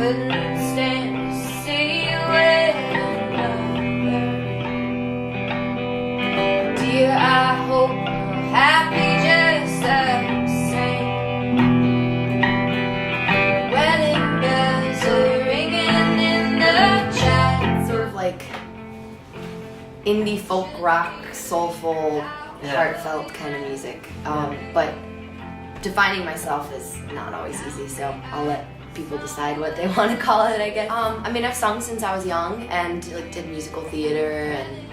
couldn't stand to see you with another. Dear, I hope you're happy just the same. Wedding bells are ringing in the chat. Sort of like indie folk rock, soulful, heartfelt kind of music. But defining myself is not always easy, so I'll let people decide what they want to call it, I guess. I mean, I've sung since I was young and like did musical theater, and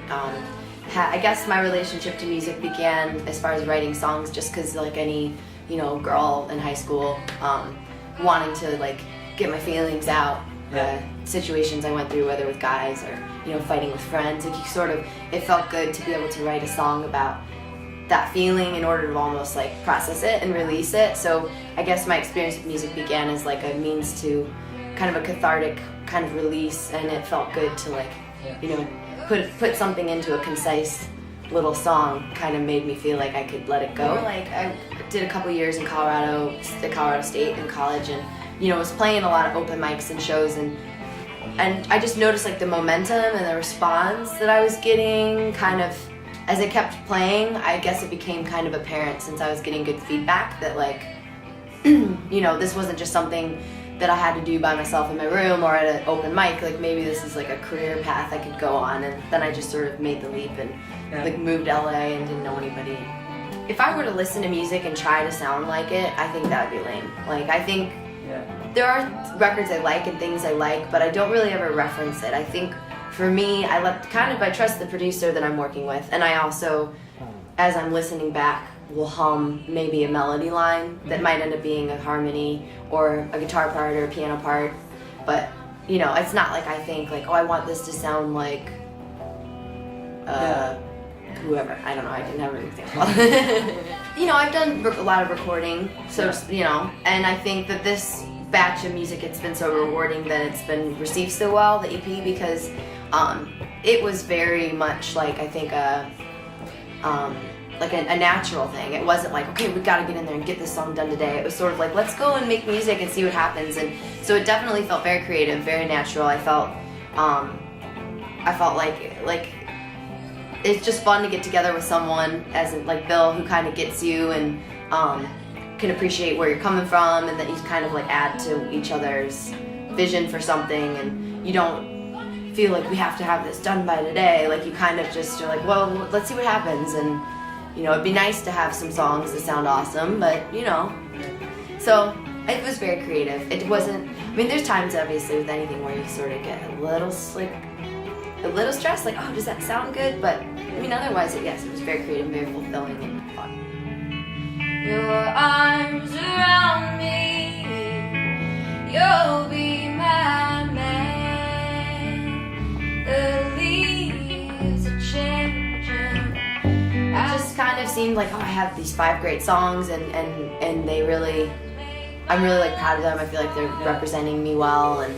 I guess my relationship to music began as far as writing songs just because, like any, you know, girl in high school, wanting to like get my feelings out. Situations I went through, whether with guys or, you know, fighting with friends, like it felt good to be able to write a song about that feeling in order to almost like process it and release it. So I guess my experience with music began as like a means to kind of a cathartic kind of release, and it felt good to like, you know, put something into a concise little song. Kind of made me feel like I could let it go. Like I did a couple years in Colorado, at Colorado State in college, and you know, was playing a lot of open mics and shows, and I just noticed like the momentum and the response that I was getting kind of as I kept playing. I guess it became kind of apparent, since I was getting good feedback, that like, you know, this wasn't just something that I had to do by myself in my room or at an open mic. Like maybe this is like a career path I could go on, and then I just sort of made the leap and like moved to LA and didn't know anybody. If I were to listen to music and try to sound like it, I think that would be lame. Like I think there are records I like and things I like, but I don't really ever reference it. I think for me, I trust the producer that I'm working with, and I also, as I'm listening back, will hum maybe a melody line that might end up being a harmony or a guitar part or a piano part. But you know, it's not like I think like, oh, I want this to sound like whoever. I don't know, I didn't have an example. You know, I've done a lot of recording, so you know, and I think that this batch of music, it's been so rewarding that it's been received so well, the EP, because it was very much like, I think like a natural thing. It wasn't like, okay, we gotta get in there and get this song done today. It was sort of like, let's go and make music and see what happens. And so it definitely felt very creative, very natural. I felt like it's just fun to get together with someone, as in like Bill, who kind of gets you and can appreciate where you're coming from, and that you kind of like add to each other's vision for something, and you don't feel like we have to have this done by today. Like you kind of just are like, well, let's see what happens. And you know, it'd be nice to have some songs that sound awesome, but you know, so it was very creative. It wasn't, I mean, there's times obviously with anything where you sort of get a little stressed, like, oh, does that sound good? But I mean, otherwise, yes, it was very creative, very fulfilling and fun. Your arms around me, you'll be my man. The leaves are changing. It just kind of seemed like, oh, I have these 5 great songs, and they really, I'm really like proud of them. I feel like they're representing me well, and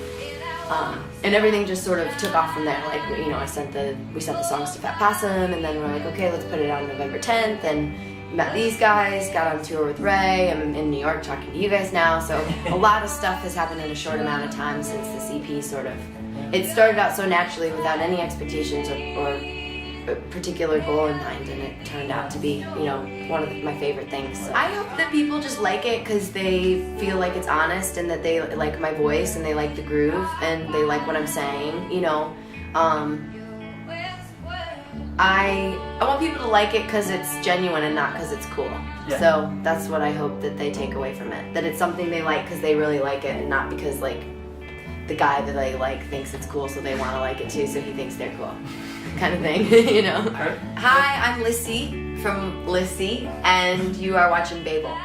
everything just sort of took off from there. Like, you know, we sent the songs to Fat Possum, and then we're like, okay, let's put it out on November 10th, and met these guys, got on tour with Ray. I'm in New York talking to you guys now, so a lot of stuff has happened in a short amount of time since this EP sort of, it started out so naturally without any expectations or a particular goal in mind, and it turned out to be, you know, one of my favorite things. I hope that people just like it because they feel like it's honest, and that they like my voice, and they like the groove, and they like what I'm saying, you know. I want people to like it because it's genuine and not because it's cool. So that's what I hope that they take away from it. That it's something they like because they really like it, and not because like the guy that they like thinks it's cool, so they want to like it too, so he thinks they're cool, kind of thing, you know. Hi, I'm Lissie from Lissie, and you are watching Baeble.